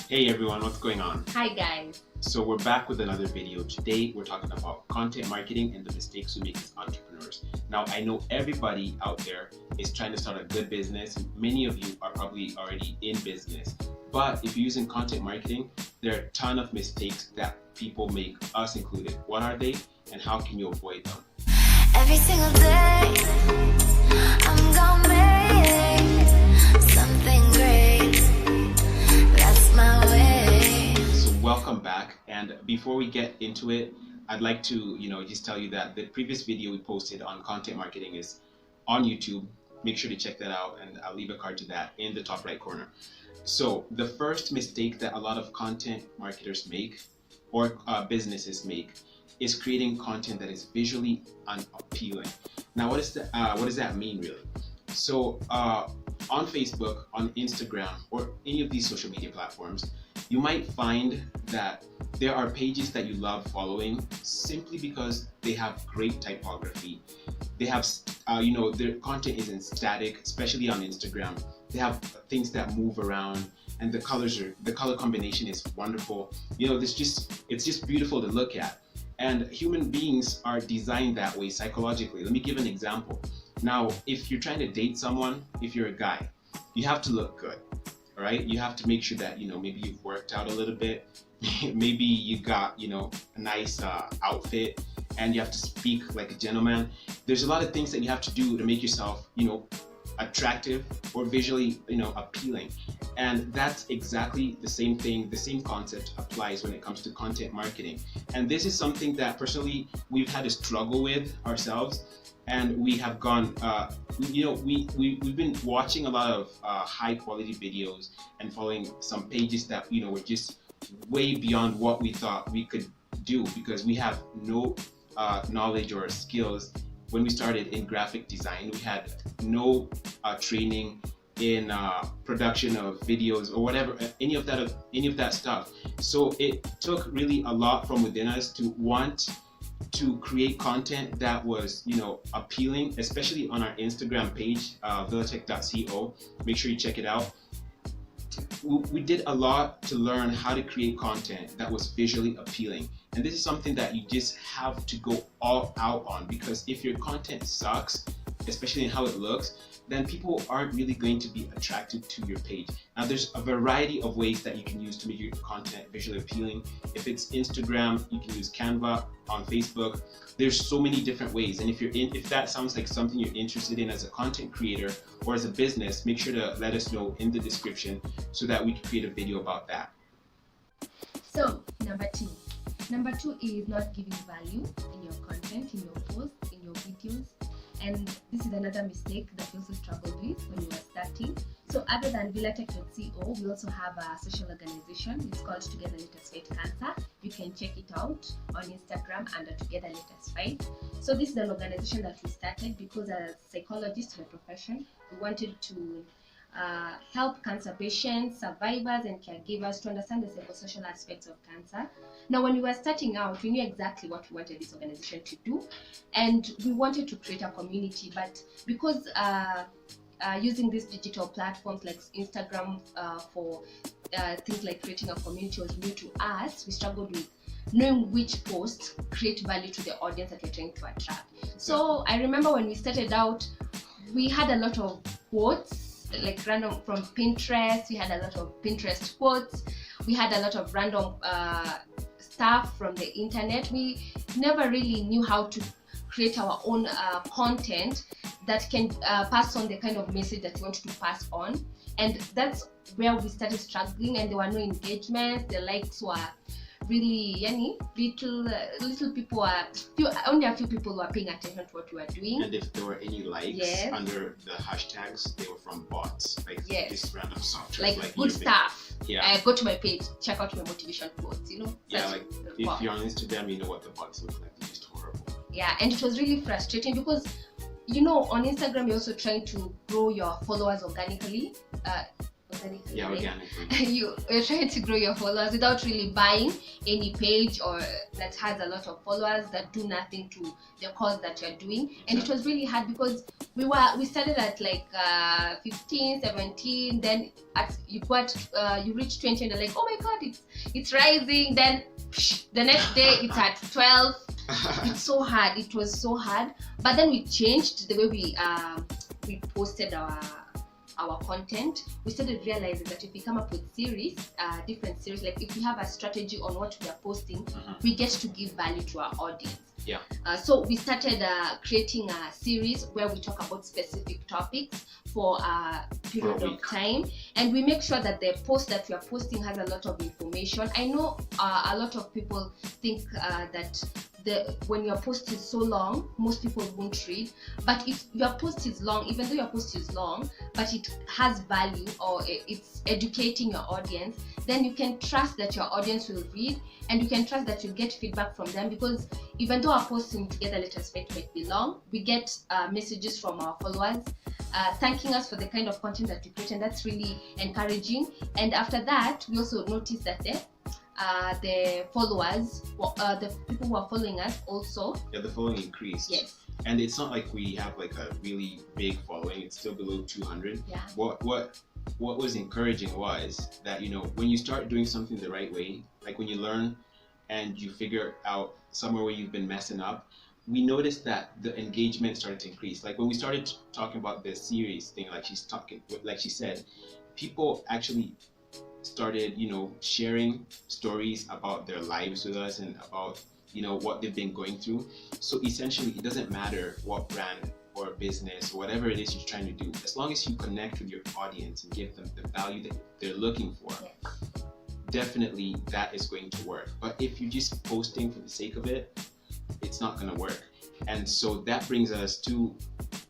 Hey everyone, what's going on? Hi guys. So we're back with another video. Today we're talking about content marketing and the mistakes we make as entrepreneurs. Now I know everybody out there is trying to start a good business. Many of you are probably already in business. But if you're using content marketing, there are a ton of mistakes that people make, us included. What are they and how can you avoid them? Every single day, I'm gonna make something great. That's my way. So welcome back, and before we get into it, I'd like to just tell you that the previous video we posted on content marketing is on YouTube. Make sure to check that out, and I'll leave a card to that in the top right corner. So the first mistake that a lot of content marketers make or businesses make is creating content that is visually unappealing. Now, what does that mean really? So on Facebook, on Instagram, or any of these social media platforms, you might find that there are pages that you love following simply because they have great typography. They have, their content isn't static, especially on Instagram. They have things that move around, and the color combination is wonderful. It's just beautiful to look at. And human beings are designed that way psychologically. Let me give an example. Now, if you're trying to date someone, if you're a guy, you have to look good, all right? You have to make sure that, maybe you've worked out a little bit. Maybe you got, a nice outfit, and you have to speak like a gentleman. There's a lot of things that you have to do to make yourself, attractive or visually, appealing. And that's exactly the same thing, the same concept applies when it comes to content marketing. And this is something that personally we've had to struggle with ourselves. And we have gone, we've been watching a lot of high quality videos and following some pages that, were just way beyond what we thought we could do, because we have no knowledge or skills. When we started in graphic design, we had no training in production of videos or whatever, any of that stuff. So it took really a lot from within us to want to create content that was, appealing, especially on our Instagram page, villatech.co. Make sure you check it out. We did a lot to learn how to create content that was visually appealing. And this is something that you just have to go all out on, because if your content sucks, especially in how it looks, then people aren't really going to be attracted to your page. Now, there's a variety of ways that you can use to make your content visually appealing. If it's Instagram, you can use Canva. On Facebook, there's so many different ways. And if that sounds like something you're interested in as a content creator or as a business, make sure to let us know in the description so that we can create a video about that. So number two is not giving value in your content, in your posts, in your videos. And this is another mistake that we also struggled with when we were starting. So other than villatech.co, we also have a social organization. It's called Together Let Us Fight Cancer. You can check it out on Instagram under Together Let Us Fight. So this is an organization that we started because as psychologists by profession, we wanted to help cancer patients, survivors, and caregivers to understand the psychosocial aspects of cancer. Now, when we were starting out, we knew exactly what we wanted this organization to do, and we wanted to create a community. But because using these digital platforms like Instagram for things like creating a community was new to us, we struggled with knowing which posts create value to the audience that we're trying to attract. So I remember when we started out, we had a lot of quotes, like random from Pinterest. We had a lot of Pinterest quotes. We had a lot of random stuff from the internet. We never really knew how to create our own content that can pass on the kind of message that we want to pass on. And that's where we started struggling, and there were no engagements. The likes were really little people only a few people were paying attention to what we were doing. And if there were any likes under the hashtags, they were from bots, like just random software, like good stuff. Yeah, go to my page, check out my motivation quotes. Yeah, like if you're on Instagram, you know what the bots look like. They're just horrible. Yeah, and it was really frustrating because on Instagram you're also trying to grow your followers organically. organically. Yeah, right? organically. You're trying to grow your followers without really buying any page or that has a lot of followers that do nothing to the cause that you're doing. And it was really hard because we started at like 15, 17, then you reach 20 and you're like, oh my god, it's rising. Then the next day it's at 12. It's so hard. It was so hard. But then we changed the way we posted our content. We started realizing that if we come up with different series, like if we have a strategy on what we are posting, we get to give value to our audience. Yeah. So we started creating a series where we talk about specific topics for a period of time, and we make sure that the post that we are posting has a lot of information. I know a lot of people think that when your post is so long, most people won't read. But if your post is long, even though your post is long, but it has value or it's educating your audience, then you can trust that your audience will read, and you can trust that you'll get feedback from them. Because even though our posting together, let us might be long, we get messages from our followers thanking us for the kind of content that we create, and that's really encouraging. And after that, we also notice that the followers, the people who are following us also. Yeah, the following increased. Yes. And it's not like we have like a really big following. It's still below 200. Yeah. What was encouraging was that, when you start doing something the right way, like when you learn and you figure out somewhere where you've been messing up, we noticed that the engagement started to increase. Like when we started talking about this series thing, like she said, people actually started, sharing stories about their lives with us and about, what they've been going through. So essentially, it doesn't matter what brand or business or whatever it is you're trying to do, as long as you connect with your audience and give them the value that they're looking for, definitely that is going to work. But if you're just posting for the sake of it, it's not going to work. And so that brings us to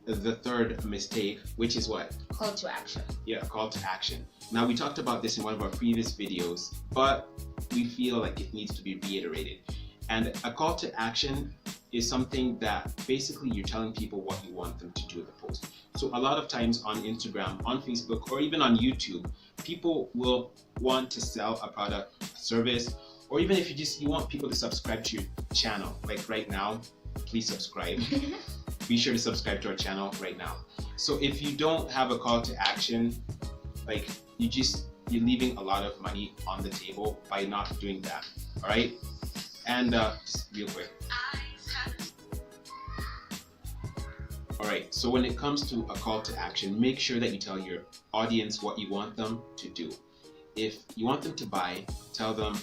the third mistake, which is what? Call to action. Yeah, call to action. Now, we talked about this in one of our previous videos, but we feel like it needs to be reiterated. And a call to action is something that basically you're telling people what you want them to do with the post. So a lot of times on Instagram, on Facebook, or even on YouTube, people will want to sell a product, a service, or even if you want people to subscribe to your channel. Like right now, please subscribe. Be sure to subscribe to our channel right now. So if you don't have a call to action, like you're leaving a lot of money on the table by not doing that. All right. And just real quick. All right. So when it comes to a call to action, make sure that you tell your audience what you want them to do. If you want them to buy, tell them,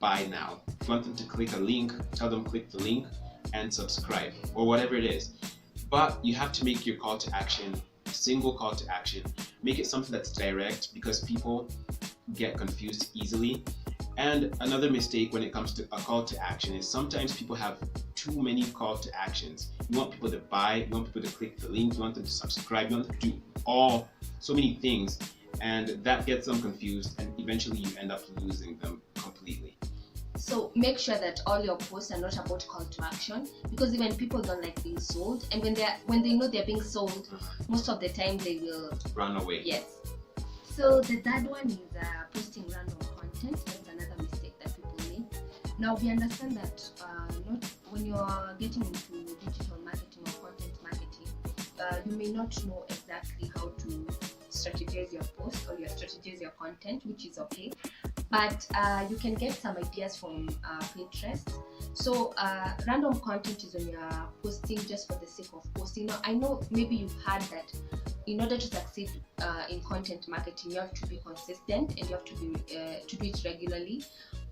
buy now. If you want them to click a link, tell them click the link and subscribe, or whatever it is. But you have to make your call to action a single call to action. Make it something that's direct, because people get confused easily. And another mistake when it comes to a call to action is sometimes people have too many call to actions. You want people to buy, you want people to click the link, you want them to subscribe, you want them to do so many things, and that gets them confused, and eventually you end up losing them completely. So make sure that all your posts are not about call to action, because even people don't like being sold, and when they know they're being sold, most of the time they will run away. Yes. So the third one is posting random content. That's another mistake that people make. Now we understand that not when you're getting into digital marketing or content marketing, you may not know exactly how to strategize your post or strategize your content, which is okay. But you can get some ideas from Pinterest. So random content is when you're posting just for the sake of posting. Now I know maybe you've heard that in order to succeed in content marketing, you have to be consistent and you have to do it regularly.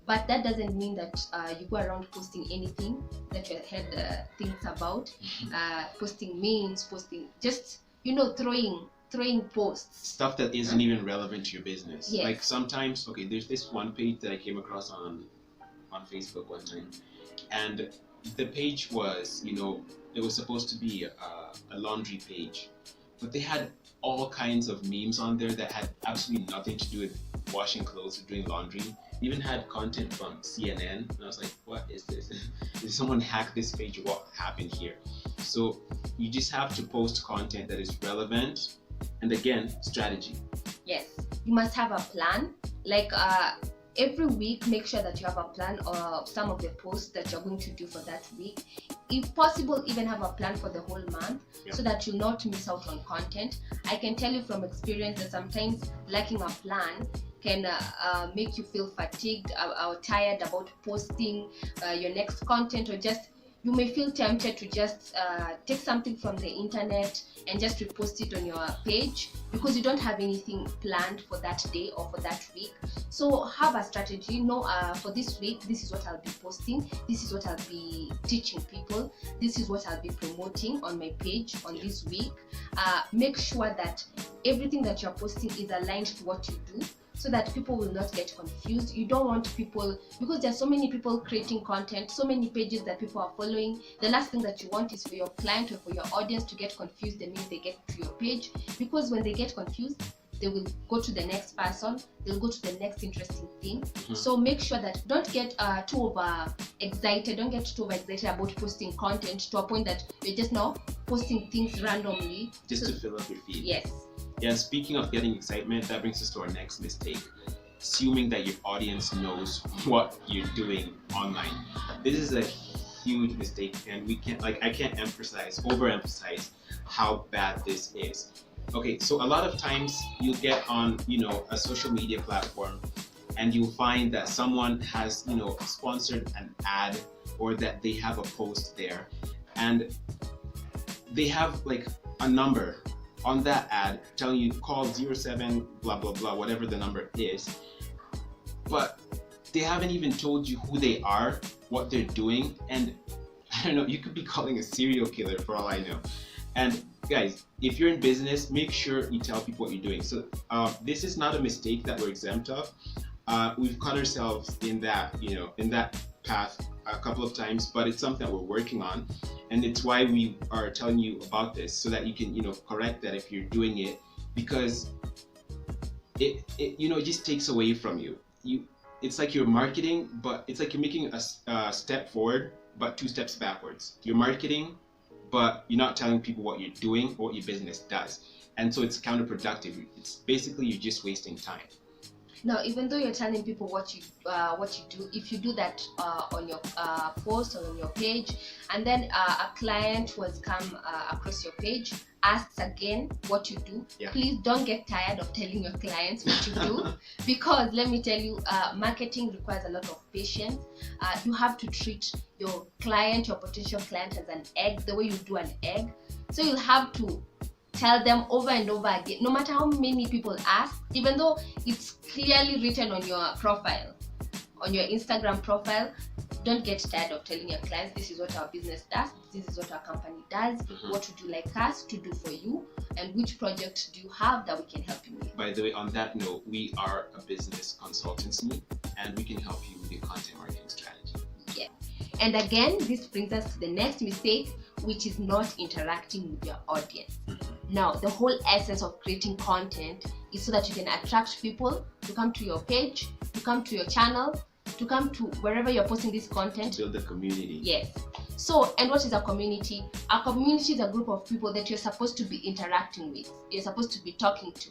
But that doesn't mean that you go around posting anything that your head thinks about. Posting memes, posting just throwing posts, stuff that isn't even relevant to your business. Yes. Like sometimes, there's this one page that I came across on Facebook one time, and the page was, it was supposed to be a laundry page, but they had all kinds of memes on there that had absolutely nothing to do with washing clothes or doing laundry. They even had content from CNN, and I was like, what is this? Did someone hack this page? What happened here? So you just have to post content that is relevant. And again, strategy. Yes, you must have a plan. Like every week, make sure that you have a plan or some of the posts that you're going to do for that week. If possible, even have a plan for the whole month, Yeah. so that you'll not miss out on content. I can tell you from experience that sometimes lacking a plan can make you feel fatigued or tired about posting your next content, or just you may feel tempted to just take something from the internet and just repost it on your page because you don't have anything planned for that day or for that week. So have a strategy. No, for this week, this is what I'll be posting. This is what I'll be teaching people. This is what I'll be promoting on my page on this week. Make sure that everything that you're posting is aligned to what you do, so that people will not get confused. You don't want people, because there's so many people creating content, so many pages that people are following. The last thing that you want is for your client or for your audience to get confused the minute they get to your page, because when they get confused, they will go to the next person, they'll go to the next interesting thing. So make sure that don't get too over excited about posting content to a point that you're just now posting things randomly just to fill up your feed. Yes. Yeah, speaking of getting excitement, that brings us to our next mistake. Assuming that your audience knows what you're doing online. This is a huge mistake, and I can't overemphasize how bad this is. Okay, so a lot of times you'll get on, a social media platform, and you'll find that someone has, sponsored an ad, or that they have a post there, and they have like a number on that ad telling you call 07 blah blah blah, whatever the number is, but they haven't even told you who they are, what they're doing, and I don't know, you could be calling a serial killer for all I know. And guys, if you're in business, make sure you tell people what you're doing. So this is not a mistake that we're exempt of. We've caught ourselves in that path a couple of times, but it's something that we're working on, and it's why we are telling you about this, so that you can correct that if you're doing it, because it just takes away from you. It's like you're marketing, but it's like you're making a step forward but 2 steps backwards. You're marketing, but you're not telling people what you're doing or what your business does, and so it's counterproductive. It's basically you're just wasting time. Now, even though you're telling people what you do, if you do that on your post or on your page, and then a client who has come across your page asks again what you do, please don't get tired of telling your clients what you do, because let me tell you, marketing requires a lot of patience. You have to treat your potential client as an egg, the way you do an egg. So you'll have to tell them over and over again, no matter how many people ask, even though it's clearly written on your profile, on your Instagram profile. Don't get tired of telling your clients, this is what our business does, this is what our company does, what would you like us to do for you, and which project do you have that we can help you with. By the way, on that note, we are a business consultancy, and we can help you with your content marketing strategy. Yeah. And again, this brings us to the next mistake, which is not interacting with your audience. Now, the whole essence of creating content is so that you can attract people to come to your page, to come to your channel, to come to wherever you're posting this content. Build a community. Yes. So, and what is a community? A community is a group of people that you're supposed to be interacting with. You're supposed to be talking to.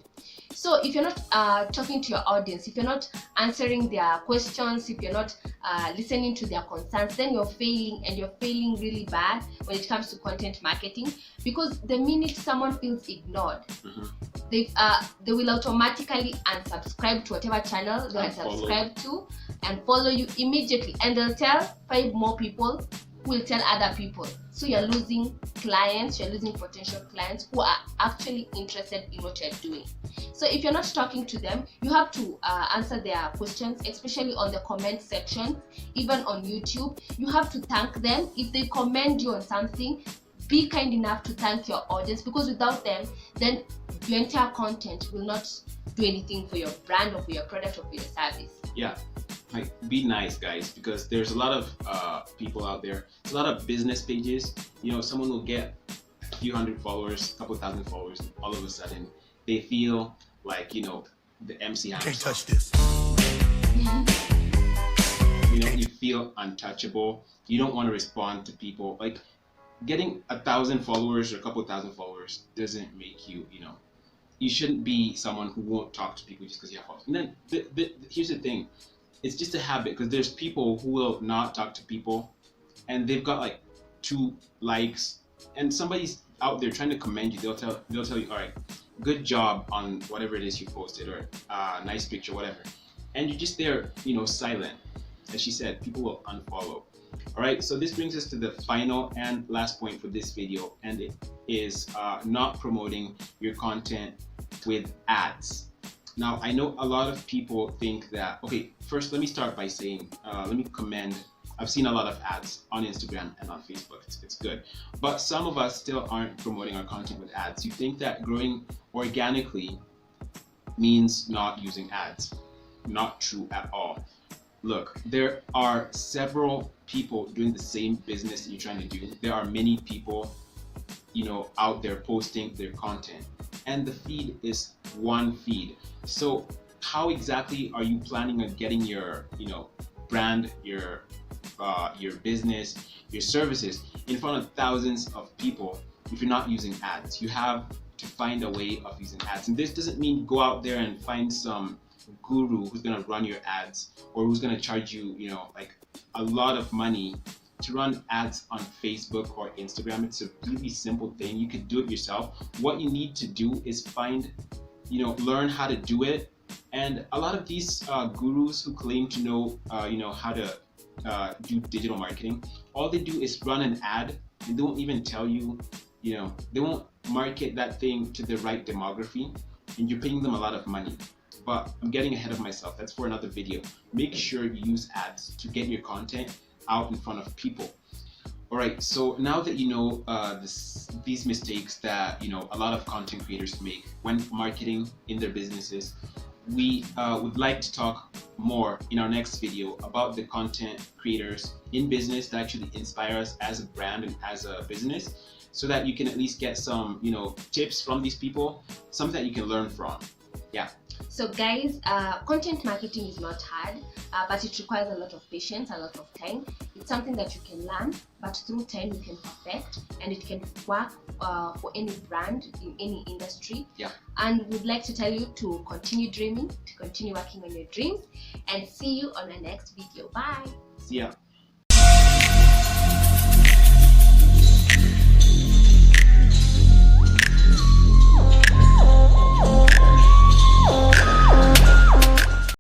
So if you're not talking to your audience, if you're not answering their questions, if you're not listening to their concerns, then you're failing, and you're failing really bad when it comes to content marketing. Because the minute someone feels ignored, they will automatically unsubscribe to whatever channel they are subscribed to, and follow you immediately, and they'll tell 5 more people who will tell other people. So you're losing clients, you're losing potential clients who are actually interested in what you're doing. So if you're not talking to them, you have to answer their questions, especially on the comment section. Even on YouTube, you have to thank them. If they commend you on something, be kind enough to thank your audience, because without them, then your entire content will not do anything for your brand or for your product or for your service. Yeah, like be nice, guys, because there's a lot of people out there. There's a lot of business pages. Someone will get a few hundred followers, a couple thousand followers, and all of a sudden they feel like the MC Hammer. Can't touch this. You feel untouchable. You don't want to respond to people. Like getting 1,000 followers or a couple thousand followers doesn't make you you shouldn't be someone who won't talk to people just because you have followers. And then here's the thing, it's just a habit, because there's people who will not talk to people and they've got like 2 likes, and somebody's out there trying to commend you. They'll tell you, all right, good job on whatever it is you posted, or nice picture, whatever, and you're just there, silent. As she said, people will unfollow. All right, so this brings us to the final and last point for this video, and it is not promoting your content with ads. Now, I know a lot of people think that, okay, first let me start by saying, let me commend, I've seen a lot of ads on Instagram and on Facebook. It's good. But some of us still aren't promoting our content with ads. You think that growing organically means not using ads. Not true at all. Look, there are several people doing the same business that you're trying to do. There are many people, out there posting their content, and the feed is one feed. So how exactly are you planning on getting your, brand, your business, your services in front of thousands of people if you're not using ads? You have to find a way of using ads, and this doesn't mean go out there and find some guru who's going to run your ads, or who's going to charge you, like a lot of money to run ads on Facebook or Instagram. It's a really simple thing. You could do it yourself. What you need to do is find, learn how to do it. And a lot of these gurus who claim to know, how to do digital marketing, all they do is run an ad, and they won't even tell you, they won't market that thing to the right demography, and you're paying them a lot of money. But I'm getting ahead of myself. That's for another video. Make sure you use ads to get your content out in front of people. All right, so now that you know these mistakes that a lot of content creators make when marketing in their businesses, we would like to talk more in our next video about the content creators in business that actually inspire us as a brand and as a business, so that you can at least get some tips from these people, something that you can learn from. Yeah. So guys, content marketing is not hard, but it requires a lot of patience, a lot of time. It's something that you can learn, but through time you can perfect, and it can work for any brand in any industry. Yeah. And we'd like to tell you to continue dreaming, to continue working on your dreams, and see you on our next video. Bye. See ya.